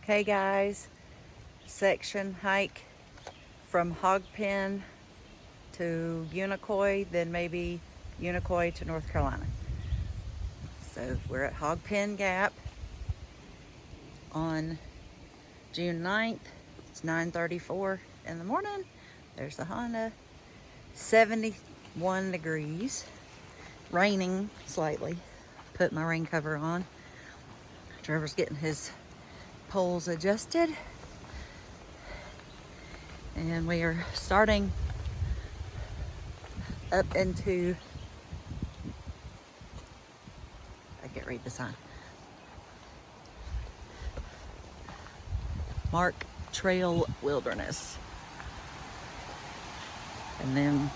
Okay guys, section hike from Hogpen to Unicoi, then maybe Unicoi to North Carolina. So we're at Hogpen Gap on June 9th. It's 9:34 in the morning. There's the Honda. 71 degrees. Raining slightly. Put my rain cover on. Trevor's getting his poles adjusted. And we are starting up into, I can't read the sign, Mark Trail Wilderness. And then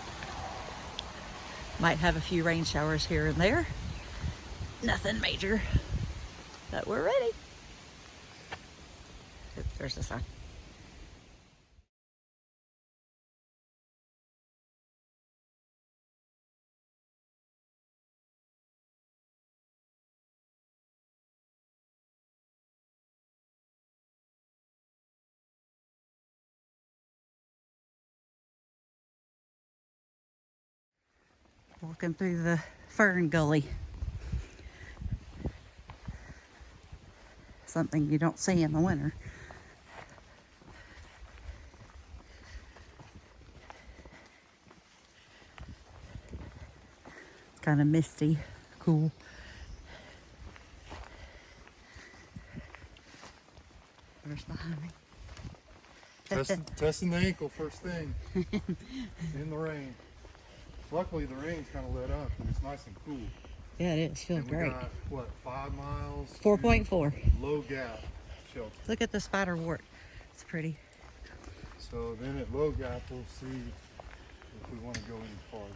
might have a few rain showers here and there. Nothing major, but we're ready. There's the sign. Walking through the fern gully. Something you don't see in the winter. It's kind of misty, cool. There's behind me. Testing the ankle first thing in the rain. Luckily the rain's kind of let up and it's nice and cool. Yeah, it is. Feels great. Got, what, 5 miles? 4.4. Low gap shelter. Look at the spider wart. It's pretty. So then at low gap we'll see if we want to go any farther.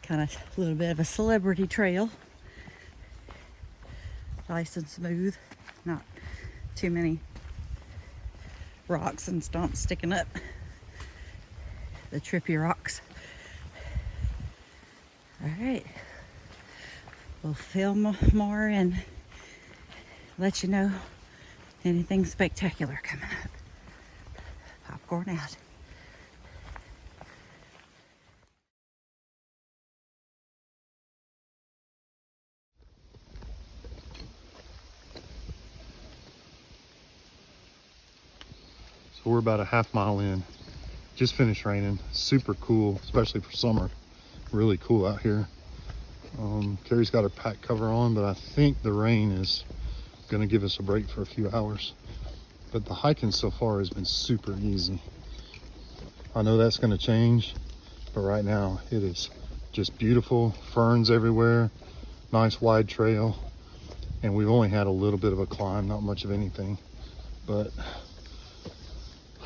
Kind of a little bit of a celebrity trail. Nice and smooth. Not too many rocks and stumps sticking up. The trippy rocks. All right. We'll film more and let you know anything spectacular coming up. Popcorn out. So we're about a half mile in. Just finished raining. Super cool, especially for summer. Really cool out here. Carrie's got her pack cover on, but I think the rain is going to give us a break for a few hours. But the hiking so far has been super easy. I know that's going to change, but right now it is just beautiful. Ferns everywhere, nice wide trail, and we've only had a little bit of a climb, not much of anything. But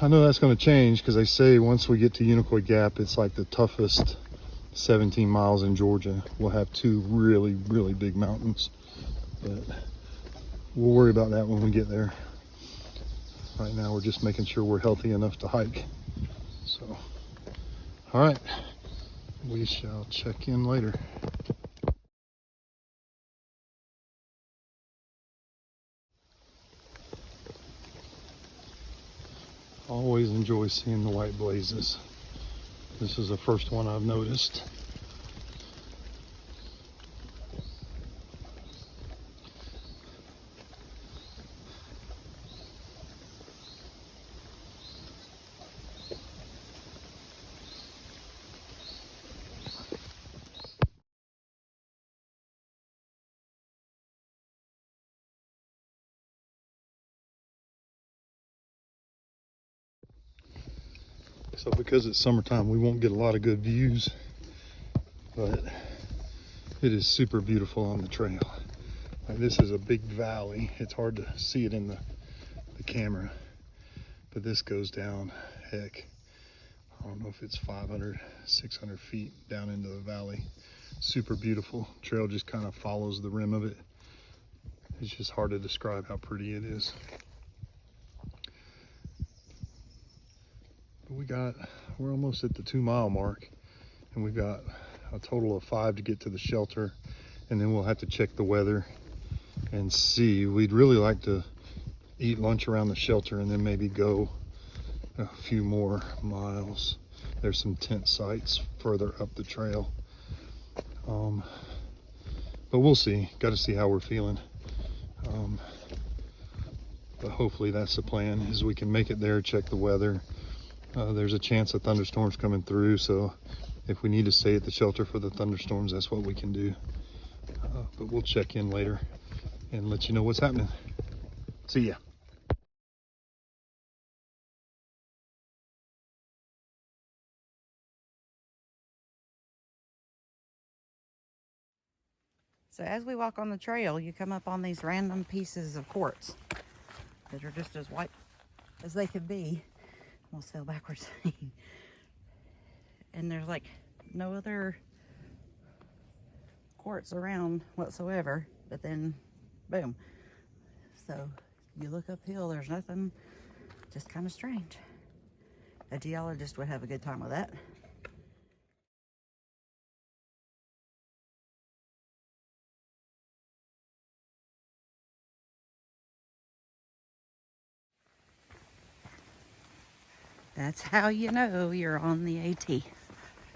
I know that's going to change because they say once we get to Unicoi Gap, it's like the toughest 17 miles in Georgia. We'll have 2 really, really big mountains, but we'll worry about that when we get there. Right now, we're just making sure we're healthy enough to hike. So, all right, we shall check in later. Always enjoy seeing the white blazes. This is the first one I've noticed. So because it's summertime, we won't get a lot of good views, but it is super beautiful on the trail. Like, this is a big valley. It's hard to see it in the camera, but this goes down, heck, I don't know if it's 500, 600 feet down into the valley. Super beautiful. Trail just kind of follows the rim of it. It's just hard to describe how pretty it is. We're almost at the 2 mile mark, and we've got a total of 5 to get to the shelter, and then we'll have to check the weather and see. We'd really like to eat lunch around the shelter and then maybe go a few more miles. There's some tent sites further up the trail. But we'll see. Got to see how we're feeling. But hopefully that's the plan, is we can make it there, check the weather. There's a chance of thunderstorms coming through, so if we need to stay at the shelter for the thunderstorms, that's what we can do. But we'll check in later and let you know what's happening. See ya. So as we walk on the trail, you come up on these random pieces of quartz that are just as white as they could be. Almost fell backwards. And there's like no other quartz around whatsoever, but then boom. So you look uphill, there's nothing, just kind of strange. A geologist would have a good time with that. That's how you know you're on the AT,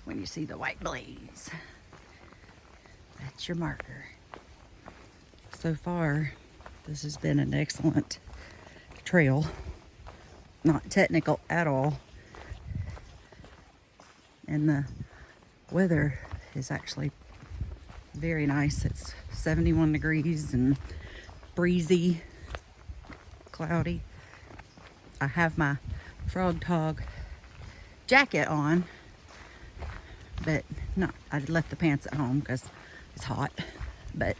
when you see the white blaze. That's your marker. So far, this has been an excellent trail. Not technical at all. And the weather is actually very nice. It's 71 degrees and breezy, cloudy. I have my Frog Tog jacket on, but I left the pants at home because it's hot, but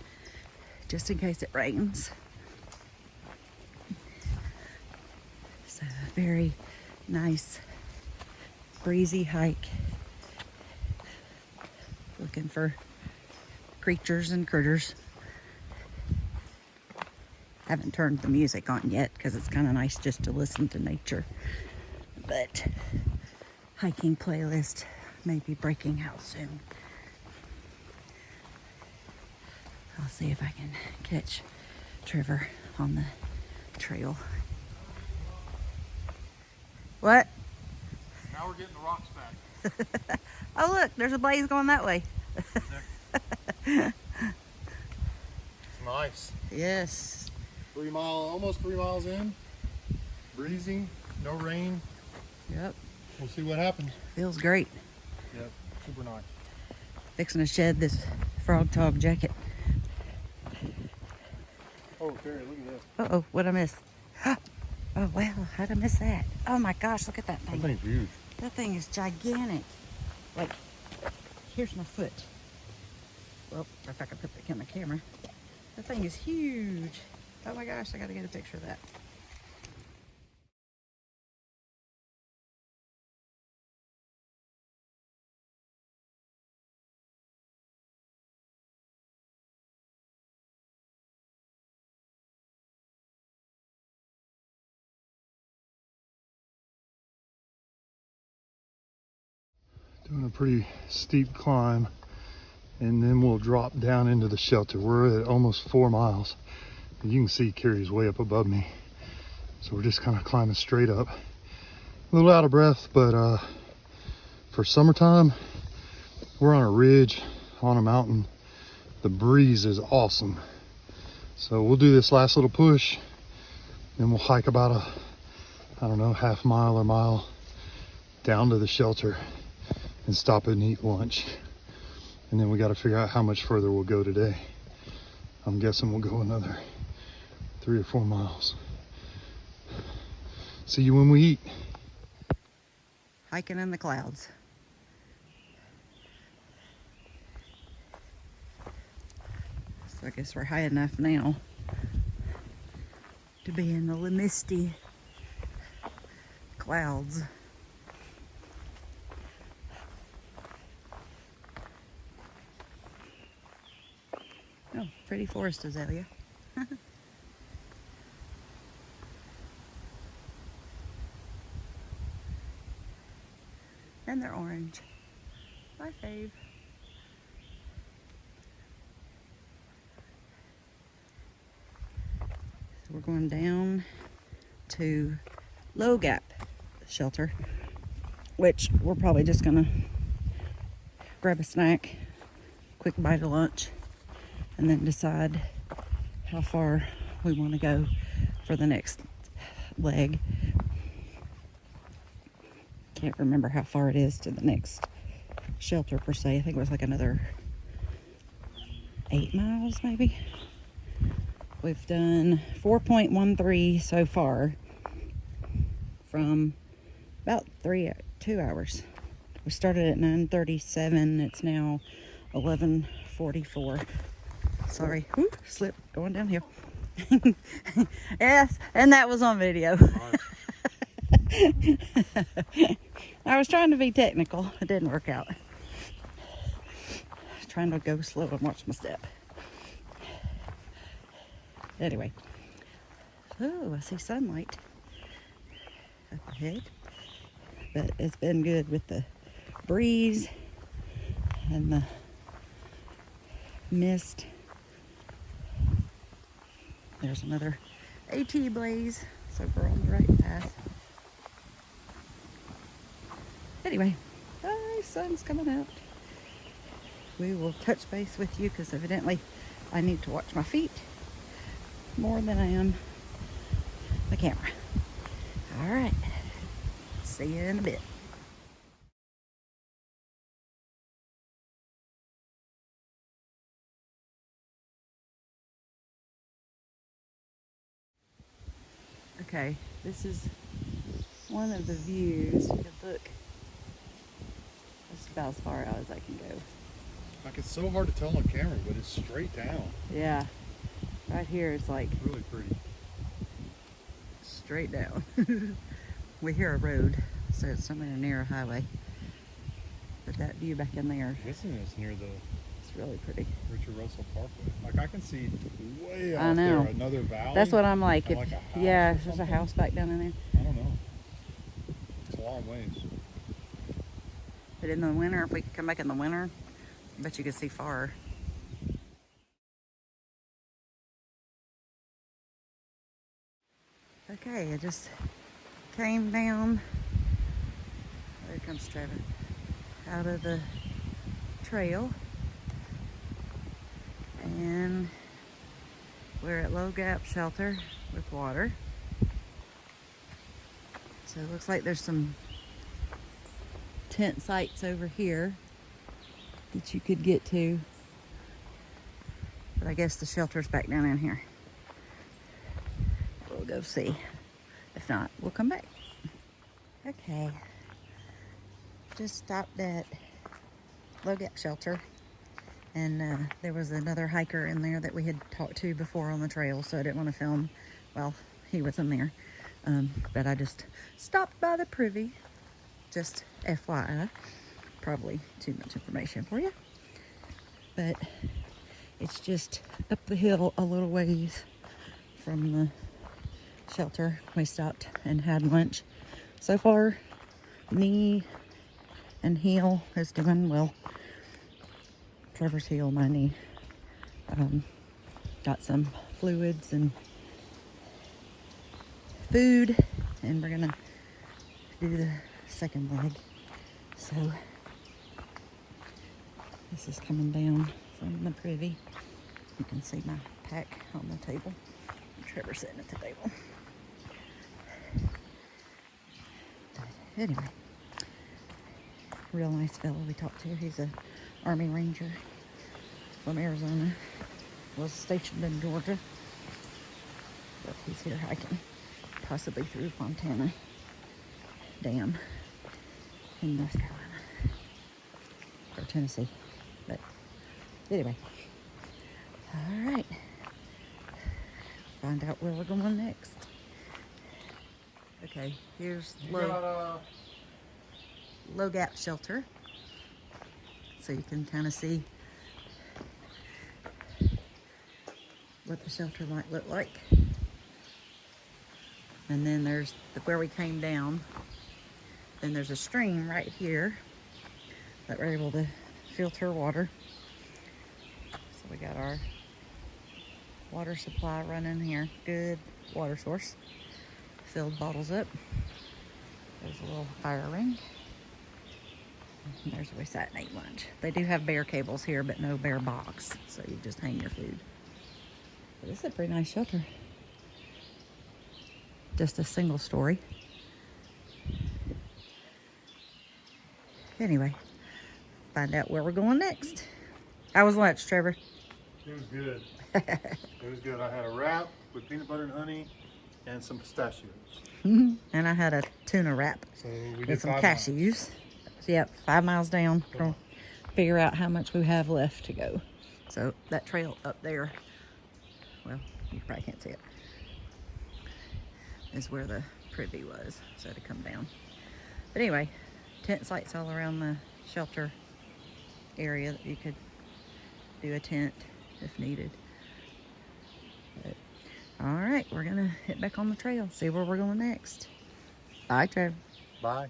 just in case it rains. It's a very nice breezy hike, looking for creatures and critters. Haven't turned the music on yet because it's kind of nice just to listen to nature, but hiking playlist may be breaking out soon. I'll see if I can catch Trevor on the trail. What? Now we're getting the rocks back. Oh look, there's a blaze going that way. Nice. Yes. Almost 3 miles in. Breezy, no rain. Yep. We'll see what happens. Feels great. Yep, super nice. Fixing to shed this Frog Tog jacket. Oh, Terry, look at this. Uh-oh, what'd I miss? Oh, well, how'd I miss that? Oh my gosh, look at that thing. That thing's huge. That thing is gigantic. Like, here's my foot. Well, if I can put that in the camera. That thing is huge. Oh my gosh, I gotta get a picture of that. Doing a pretty steep climb, and then we'll drop down into the shelter. We're at almost 4 miles. And you can see Carrie's way up above me. So we're just kind of climbing straight up. A little out of breath, but for summertime, we're on a ridge, on a mountain. The breeze is awesome. So we'll do this last little push, then we'll hike about I don't know, half mile or mile down to the shelter and stop and eat lunch. And then we got to figure out how much further we'll go today. I'm guessing we'll go another 3 or 4 miles. See you when we eat. Hiking in the clouds. So I guess we're high enough now to be in the misty clouds. Oh, pretty forest azalea. And they're orange. My fave. we're going down to Low Gap shelter, which we're probably just gonna grab a snack, quick bite of lunch, and then decide how far we want to go for the next leg. Can't remember how far it is to the next shelter per se. I think it was like another 8 miles maybe. We've done 4.13 so far from about 2 hours. We started at 9:37. It's now 11:44. Sorry, whoo, slip going downhill. Yes, and that was on video. I was trying to be technical. It didn't work out. Trying to go slow and watch my step. Anyway. Oh, I see sunlight up ahead. But it's been good with the breeze and the mist. There's another AT blaze, so we're on the right path. Anyway, sun's coming out. We will touch base with you because evidently I need to watch my feet more than I am the camera. All right, see you in a bit. Okay, this is one of the views. You can look. That's about as far out as I can go. Like, it's so hard to tell on camera, but it's straight down. Yeah, right here it's like Really pretty. straight down. We hear a road, so it's somewhere near a highway. But that view back in there, This one is near the it's really pretty. Richard Russell Parkway. Like, I can see way I out know. there another valley. That's what I'm like. And like a house yeah, or there's a something. house back down in there. I don't know. It's a long ways. But in the winter, if we could come back in the winter, I bet you could see far. Okay, I just came down. There comes Trevor. Out of the trail. And we're at Low Gap Shelter with water. So it looks like there's some tent sites over here that you could get to. But I guess the shelter's back down in here. We'll go see. If not, we'll come back. Okay. Just stopped at Low Gap Shelter. And there was another hiker in there that we had talked to before on the trail, so I didn't want to film while he was in there. But I just stopped by the privy, just FYI. Probably too much information for you. But it's just up the hill a little ways from the shelter. We stopped and had lunch. So far, knee and heel is doing well. Trevor's heel, my knee. Got some fluids and food, and we're gonna do the second leg. So this is coming down from the privy. You can see my pack on the table. Trevor's sitting at the table. But anyway, real nice fellow we talked to. He's a Army Ranger from Arizona. Was stationed in Georgia. But he's here hiking, possibly through Fontana Dam in North Carolina. Or Tennessee. But anyway. Alright. Find out where we're going next. Okay, here's Low Gap Shelter. So you can kind of see what the shelter might look like. And then there's where we came down. Then there's a stream right here that we're able to filter water. So we got our water supply running here. Good water source. Filled bottles up. There's a little fire ring. And there's where we sat and ate lunch. They do have bear cables here, but no bear box, so you just hang your food. But this is a pretty nice shelter. Just a single story. Anyway, find out where we're going next. How was lunch, Trevor? It was good. It was good. I had a wrap with peanut butter and honey and some pistachios. And I had a tuna wrap So we did with some 5 miles. cashews. So, yep, 5 miles down. We're gonna figure out how much we have left to go. So that trail up there, well, you probably can't see it, is where the privy was. So to come down. But anyway, tent sites all around the shelter area that you could do a tent if needed. But, all right, we're gonna hit back on the trail, see where we're going next. Bye, Trevor. Bye.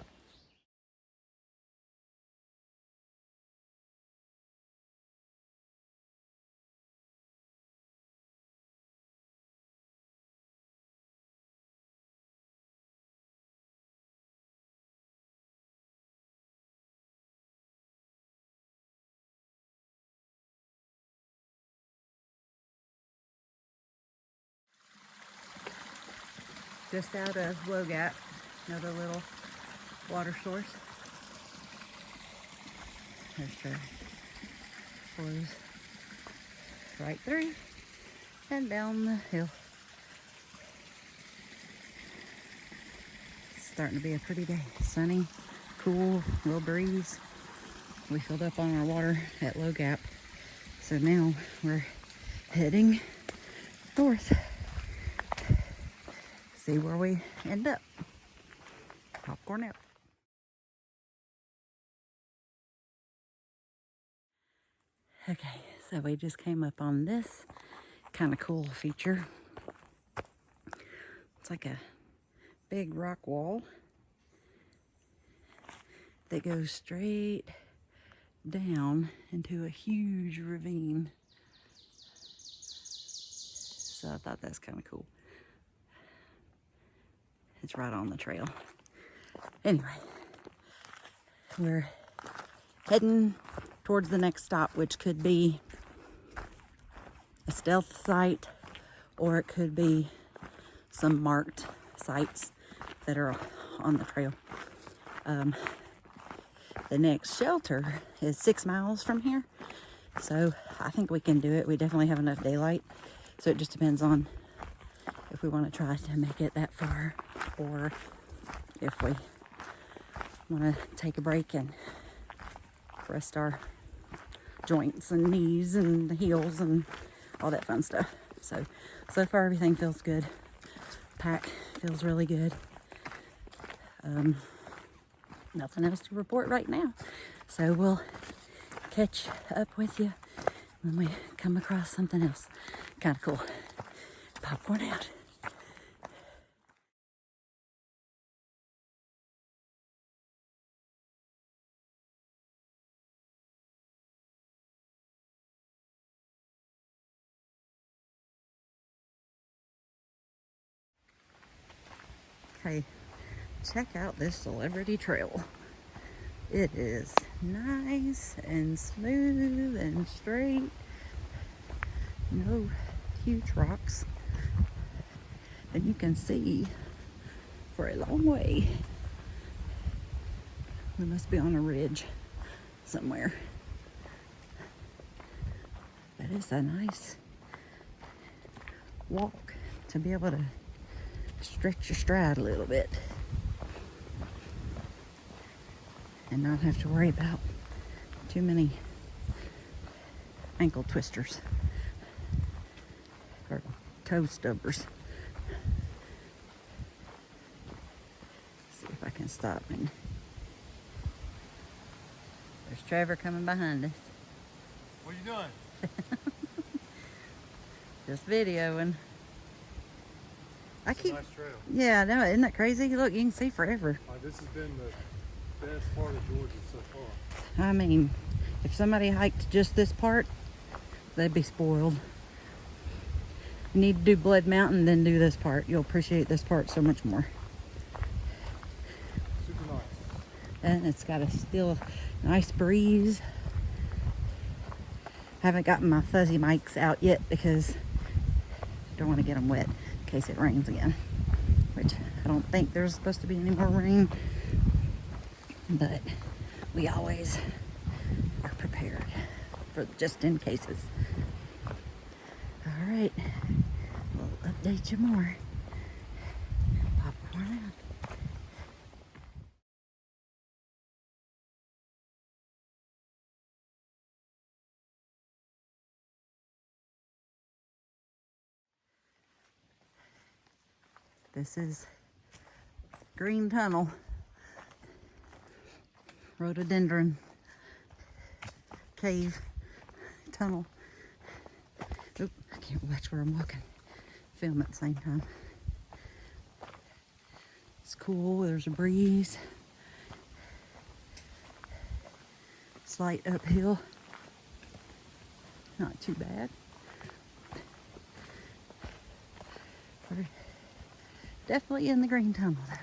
Just out of Low Gap, another little water source. There's Trevor. Flows right through and down the hill. It's starting to be a pretty day. Sunny, cool, little breeze. We filled up on our water at Low Gap. So now we're heading north. See where we end up. Popcorn out. Okay, so we just came up on this kind of cool feature. It's like a big rock wall that goes straight down into a huge ravine. So I thought that's kind of cool. It's right on the trail. Anyway, we're heading towards the next stop, which could be a stealth site, or it could be some marked sites that are on the trail. The next shelter is 6 miles from here, so I think we can do it. We definitely have enough daylight, so it just depends on if we want to try to make it that far, or if we want to take a break and rest our joints and knees and heels and all that fun stuff. So far everything feels good. Pack feels really good. Nothing else to report right now. So we'll catch up with you when we come across something else kind of cool. Popcorn out. Okay, check out this celebrity trail. It is nice and smooth and straight. No huge rocks. And you can see for a long way. We must be on a ridge somewhere. But it's a nice walk to be able to stretch your stride a little bit and not have to worry about too many ankle twisters or toe stubbers. See if I can stop. And there's Trevor coming behind us. What are you doing? Just videoing. It's a nice trail. Yeah, I know. Isn't that crazy? Look, you can see forever. This has been the best part of Georgia so far. I mean, if somebody hiked just this part, they'd be spoiled. you need to do Blood Mountain, then do this part. You'll appreciate this part so much more. Super nice. And it's got a still nice breeze. Haven't gotten my fuzzy mics out yet because I don't want to get them wet in case it rains again, which I don't think there's supposed to be any more rain, but we always are prepared for just in cases. All right, we'll update you more. Popcorn out. This is Green Tunnel, rhododendron cave tunnel. Oop, I can't watch where I'm walking. Film at the same time. It's cool, there's a breeze. Slight uphill. Not too bad. We're definitely in the green tunnel though.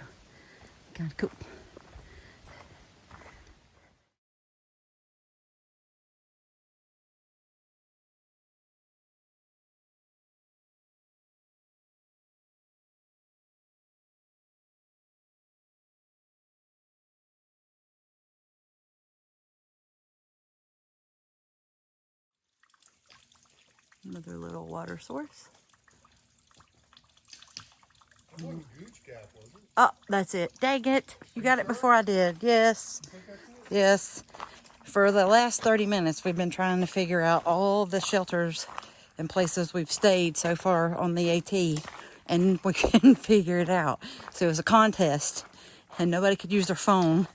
Kind of cool. Another little water source. That wasn't Gooch Gap, was it? Oh, that's it. Dang it. You got it before I did. Yes. Yes. For the last 30 minutes, we've been trying to figure out all the shelters and places we've stayed so far on the AT, and we couldn't figure it out. So it was a contest, and nobody could use their phone,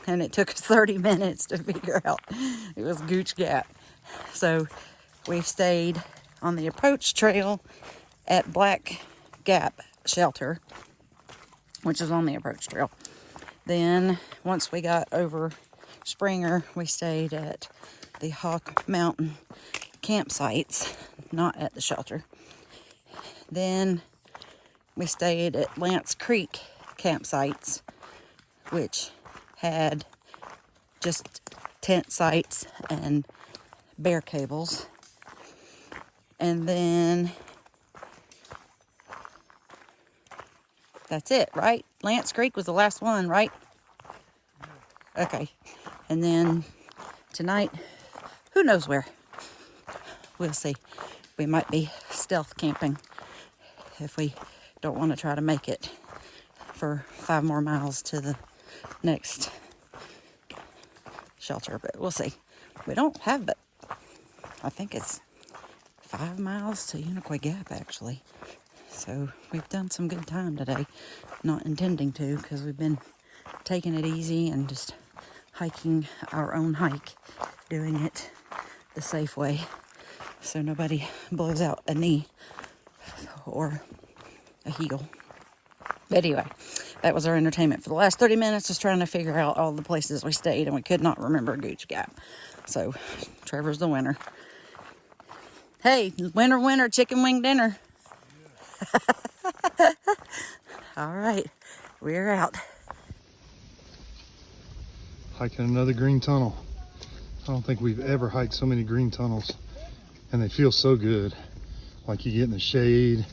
and it took us 30 minutes to figure out it was Gooch Gap. So we've stayed on the approach trail at Black Gap Shelter, which is on the approach trail. Then once we got over Springer, we stayed at the Hawk Mountain campsites, not at the shelter. Then we stayed at Lance Creek campsites, which had just tent sites and bear cables. And then that's it, right? Lance Creek was the last one, right? Okay. And then tonight, who knows where? We'll see. We might be stealth camping if we don't want to try to make it for 5 more miles to the next shelter, but we'll see. We don't have but I think it's 5 miles to Unicoi Gap, actually. So we've done some good time today. Not intending to, because we've been taking it easy and just hiking our own hike, doing it the safe way so nobody blows out a knee or a heel. But anyway, that was our entertainment for the last 30 minutes, just trying to figure out all the places we stayed, and we could not remember Gooch Gap. So Trevor's the winner. Hey, winner, winner, chicken wing dinner. Yeah. All right, we're out. Hiking another green tunnel. I don't think we've ever hiked so many green tunnels, and they feel so good. Like you get in the shade,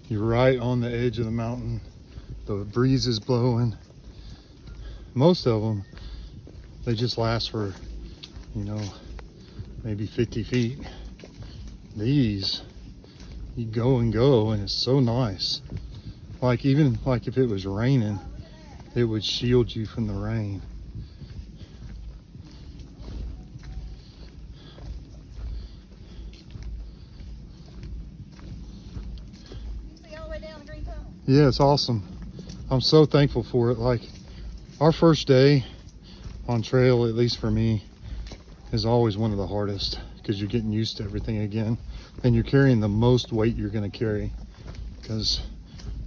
you're right on the edge of the mountain, the breeze is blowing. Most of them, they just last for, maybe 50 feet. These, you go and go, and it's so nice. Like even like if it was raining, it would shield you from the rain. Yeah, it's awesome. I'm so thankful for it. Like our first day on trail, at least for me, is always one of the hardest because you're getting used to everything again, and you're carrying the most weight you're going to carry because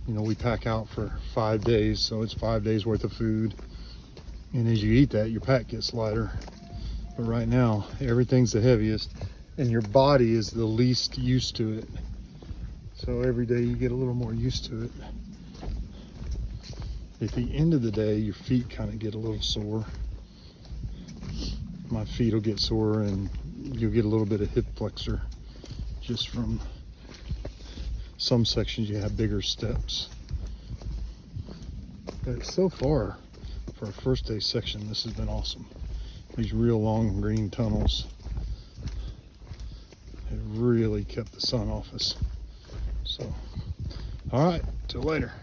we pack out for 5 days, so it's 5 days worth of food, and as you eat that, your pack gets lighter. But right now, everything's the heaviest, and your body is the least used to it. So every day you get a little more used to it. At the end of the day, your feet kind of get a little sore. My feet will get sore and you'll get a little bit of hip flexor just from some sections you have bigger steps. But so far, for a first day section, this has been awesome. These real long green tunnels have really kept the sun off us. So, all right, till later.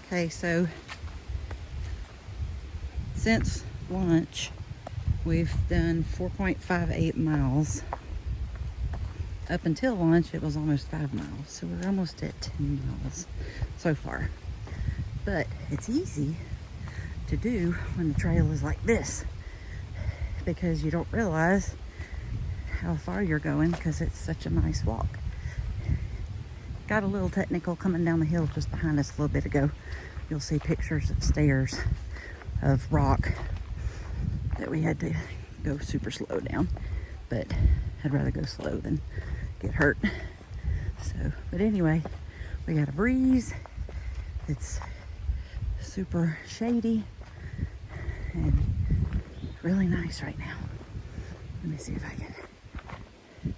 Okay, so since lunch, we've done 4.58 miles. Up until lunch, it was almost 5 miles. So we're almost at 10 miles so far. But it's easy to do when the trail is like this, because you don't realize how far you're going because it's such a nice walk. Got a little technical coming down the hill just behind us a little bit ago. You'll see pictures of stairs of rock that we had to go super slow down, but I'd rather go slow than get hurt. So, but anyway, we got a breeze. It's super shady and really nice right now. Let me see if I can.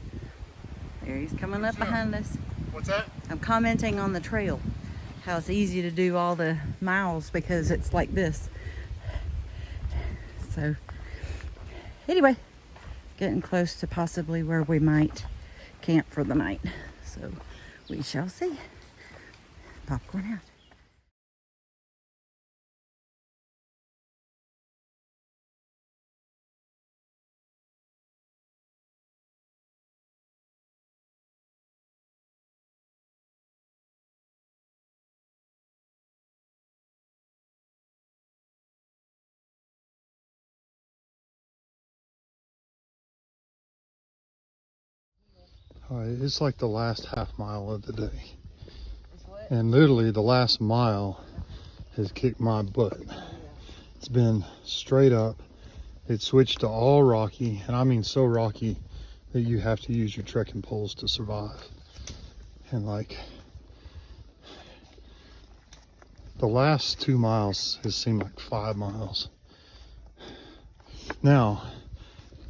There he's coming up behind us. What's that? I'm commenting on the trail, how it's easy to do all the miles because it's like this. So anyway, getting close to possibly where we might camp for the night. So we shall see. Popcorn out. All right, it's like the last half mile of the day. And literally the last mile has kicked my butt. It's been straight up. It switched to all rocky, and I mean so rocky that you have to use your trekking poles to survive. And like the last 2 miles has seemed like 5 miles. Now,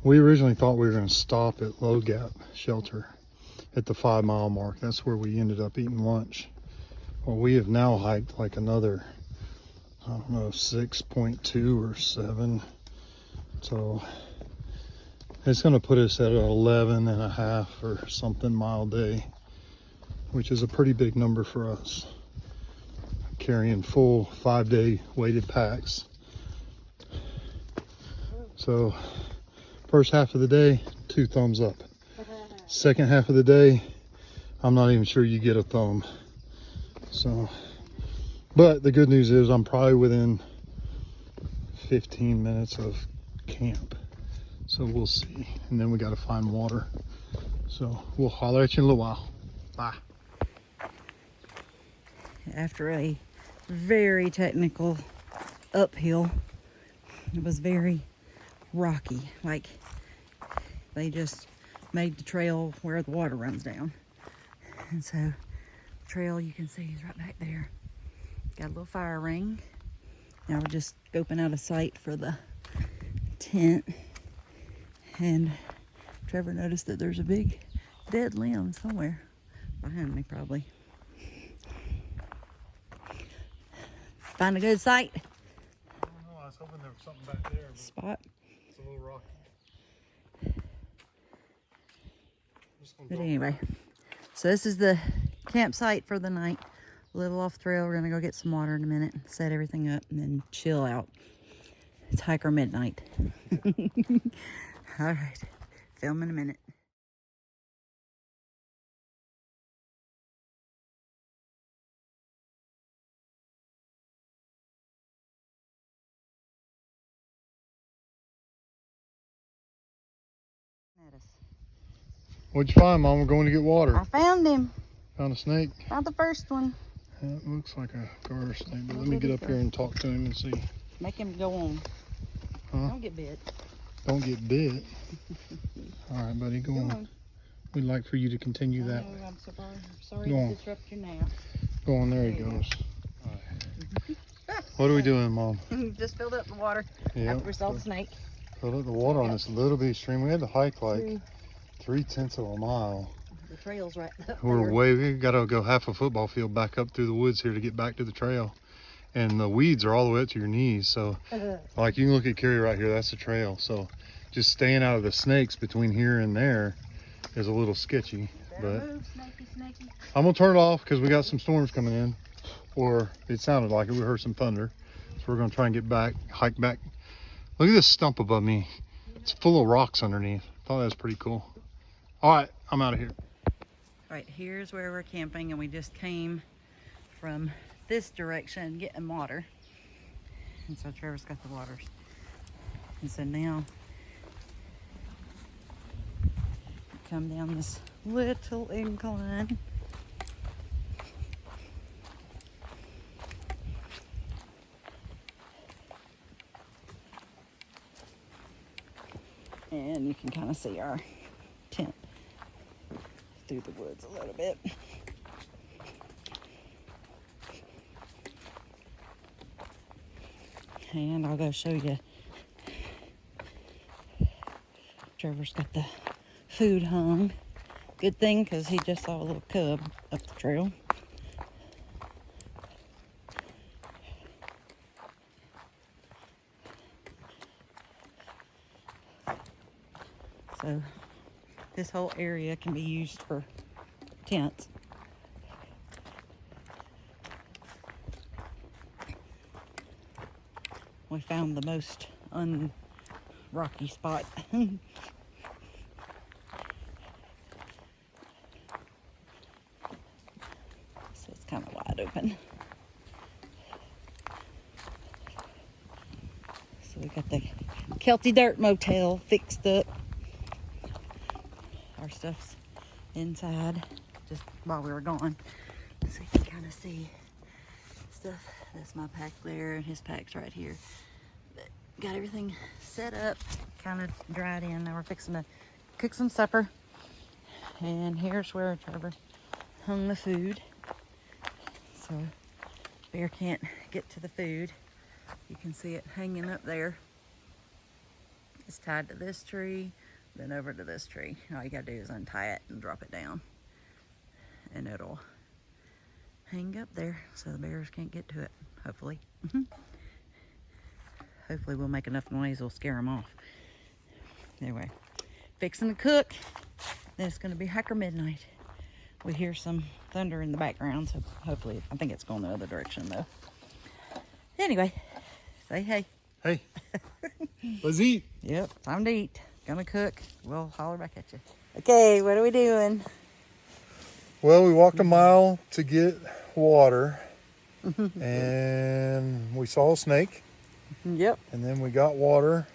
we originally thought we were going to stop at Low Gap Shelter at the 5 mile mark. That's where we ended up eating lunch. Well, we have now hiked like another, I don't know, 6.2 or 7. So it's going to put us at an 11 and a half or something mile day, which is a pretty big number for us, carrying full 5-day weighted packs. So first half of the day, 2 thumbs up. Second half of the day, I'm not even sure you get a thumb. So, but the good news is I'm probably within 15 minutes of camp. So we'll see. And then we got to find water. So we'll holler at you in a little while. Bye. After a very technical uphill, it was very rocky. Like they just made the trail where the water runs down. And so the trail you can see is right back there. Got a little fire ring. Now we're just scoping out a site for the tent. And Trevor noticed that there's a big dead limb somewhere behind me, probably. Find a good site? I don't know. I was hoping there was something back there. Spot. It's a little rocky. But anyway, so this is the campsite for the night. A little off trail. We're gonna go get some water in a minute, set everything up, and then chill out. It's hiker midnight. All right, film in a minute. us. What'd you find, Mom? We're going to get water. I found him. Found a snake. Found the first one. Yeah, it looks like a garter snake, but Oh, let me get goody up here and talk to him and see. Make him go on. Huh? Don't get bit. Don't get bit. All right, buddy, go on. We'd like for you to continue that way. I'm sorry Go to on. disrupt your nap. Go on, there he goes. All right. What are we doing, Mom? Just filled up the water Yep. after we saw the snake. Filled up the water on this little bitty stream. We had to hike like 3/10 of a mile. The trail's right up We gotta go half a football field back up through the woods here to get back to the trail. And the weeds are all the way up to your knees. So like you can look at Carrie right here, that's the trail. So just staying out of the snakes between here and there is a little sketchy. But move, snaky. I'm gonna turn it off because we got some storms coming in. Or it sounded like it, we heard some thunder. So we're gonna try and get back, hike back. Look at this stump above me. It's full of rocks underneath. I thought that was pretty cool. All right, I'm out of here. Right, here's where we're camping, and we just came from this direction getting water. And so Trevor's got the waters. And so now come down this little incline. And you can kind of see our tent through the woods a little bit. And I'll go show you. Trevor's got the food hung. Good thing, because he just saw a little cub up the trail. So this whole area can be used for tents. We found the most unrocky spot. So it's kind of wide open. So we got the Kelty Dirt Motel fixed up. Our stuff's inside just while we were gone. So you can kind of see stuff. That's my pack there, and his pack's right here. But got everything set up, kind of dried in. Now we're fixing to cook some supper. And here's where Trevor hung the food. So bear can't get to the food. You can see it hanging up there. It's tied to this tree, then over to this tree. All you gotta do is untie it and drop it down, and it'll hang up there so the bears can't get to it, hopefully. Hopefully we'll make enough noise we'll scare them off. Anyway, fixing to cook. Then it's gonna be hiker midnight. We hear some thunder in the background, so hopefully, I think it's going the other direction though. Anyway, say hey. Hey, let's eat. Yep, time to eat. Gonna cook. We'll holler back at you. Okay, what are we doing? Well, we walked a mile to get water and we saw a snake. Yep. And then we got water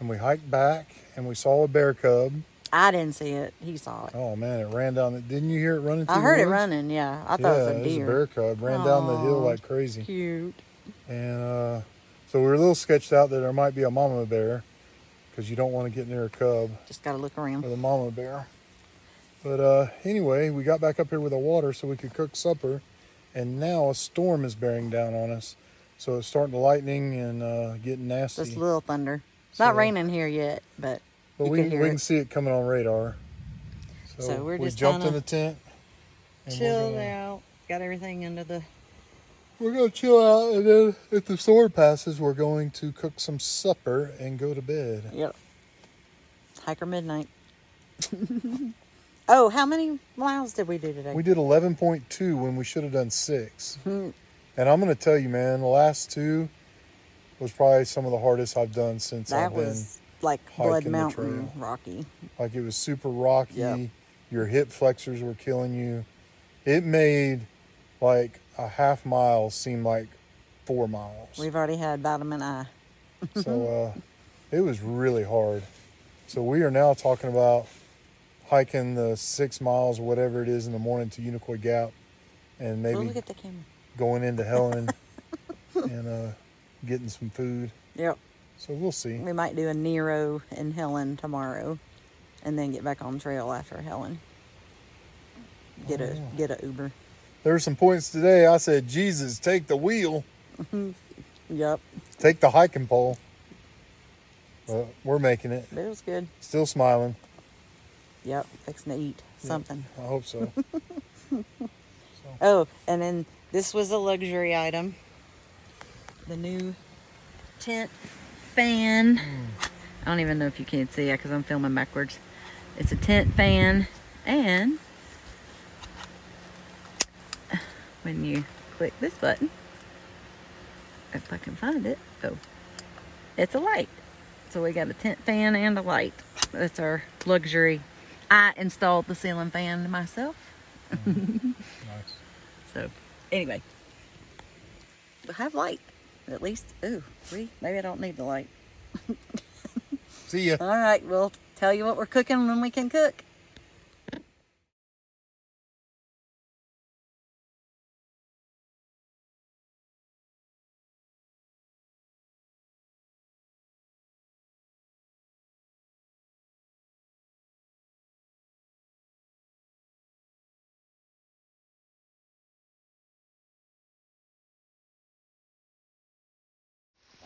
and we hiked back and we saw a bear cub. I didn't see it. He saw it. Oh man, it ran down. Didn't you hear it running through the I heard it woods? running, yeah. I thought it was a deer. It was a bear cub. Ran down the hill like crazy. Cute. And so we were a little sketched out that there might be a mama bear because you don't want to get near a cub Just gotta look around. or the mama bear. But anyway, we got back up here with the water so we could cook supper. And now a storm is bearing down on us. So it's starting to lightning and getting nasty. Just a little thunder. It's not raining here yet, but you we can hear can it. see it coming on radar. So we're we just jumped in kinda the tent. and chilled out. Got everything under the... We're going to chill out, and then if the storm passes, we're going to cook some supper and go to bed. Yep. Hiker midnight. Oh, how many miles did we do today? We did 11.2 when we should have done 6. Hmm. And I'm going to tell you, man, the last 2 was probably some of the hardest I've done since That I've been was like Blood hiking the Mountain trail. rocky. Like it was super rocky. Yep. Your hip flexors were killing you. It made like a half mile seem like 4 miles. We've already had bottom and eye. So it was really hard. So we are now talking about hiking the 6 miles or whatever it is in the morning to Unicoi Gap, and Oh, maybe look at the camera. going into Helen and getting some food. Yep. So we'll see. We might do a Nero in Helen tomorrow, and then get back on trail after Helen. Get a Uber. There were some points today I said, Jesus, take the wheel. Yep. Take the hiking pole. But we're making it. But it was good. Still smiling. Yep. Fixing to eat something. I hope so. Oh, and then this was a luxury item. The new tent fan. I don't even know if you can see it because I'm filming backwards. It's a tent fan, and when you click this button, if I can find it, it's a light. So we got a tent fan and a light. That's our luxury. I installed the ceiling fan myself. Nice. So anyway, we have light at least. Ooh, maybe I don't need the light. See ya. All right, we'll tell you what we're cooking when we can cook.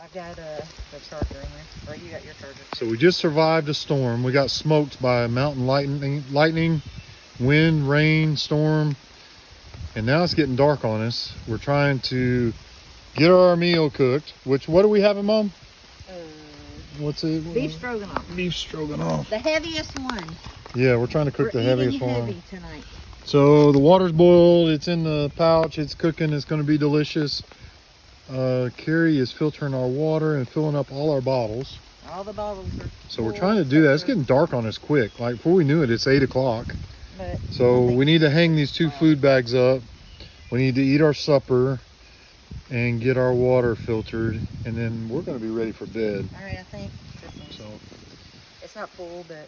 I've got the charger in here. Or you got your charger. So we just survived a storm. We got smoked by mountain lightning, wind, rain, storm, and now it's getting dark on us. We're trying to get our meal cooked. What are we having, Mom? What's it? Beef stroganoff. Beef stroganoff. The heaviest one. Yeah, we're trying to cook the heaviest We're eating one. heavy tonight. So the water's boiled. It's in the pouch. It's cooking. It's going to be delicious. Carrie is filtering our water and filling up all our bottles. All the bottles are So we're trying to do that. It's getting dark on us quick. Like before we knew it, it's 8 o'clock. So we need to hang these 2 food bags up. We need to eat our supper and get our water filtered, and then we're going to be ready for bed. All right, I think this one. So It's not full, but